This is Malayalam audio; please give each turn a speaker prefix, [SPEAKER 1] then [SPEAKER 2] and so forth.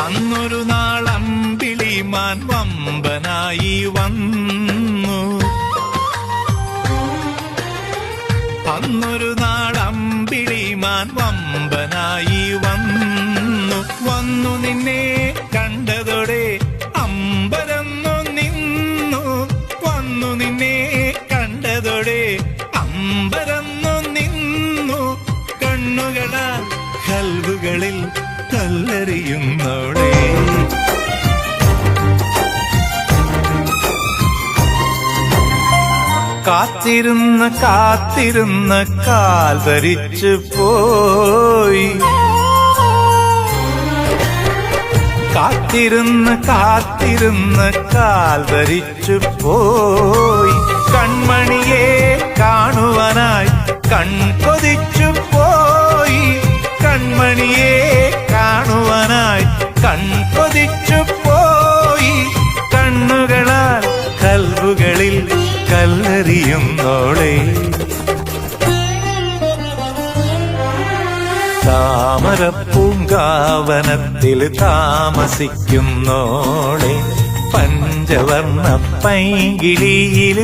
[SPEAKER 1] അന്നൊരു നാളമ്പിളിമാൻ വമ്പനായി വന്നു. അന്നൊരു നാളമ്പിളിമാൻ വമ്പനായി വന്നു. വന്നു നിന്നെ കണ്ടതോടെ അമ്പരന്നു നിന്നു. വന്നു നിന്നെ കണ്ടതോടെ അമ്പരന്നു നിന്നു. കണ്ണുകളാ കൽവുകളിൽ കല്ലെറിയുന്നോളെ. കാത്തിരുന്ന് കാത്തിരുന്ന് കാൽ ധരിച്ചു പോയി. കാത്തിരുന്ന് കാത്തിരുന്ന് കാൽ ധരിച്ചു പോയി. കൺമണിയെ കാണുവാനായി കൺകൊതിച്ചു പോയി. കൺമണിയെ കാണുവാനായി കൺകൊതിച്ചു പോയി. കണ്ണുകളാൽ കൽവുകളിൽ കല്ലെറിയുന്നോളെ. താമരപ്പൂങ്കാവനത്തിൽ താമസിക്കുന്നോളെ. പഞ്ചവർണ്ണ പൈങ്കിളിയിൽ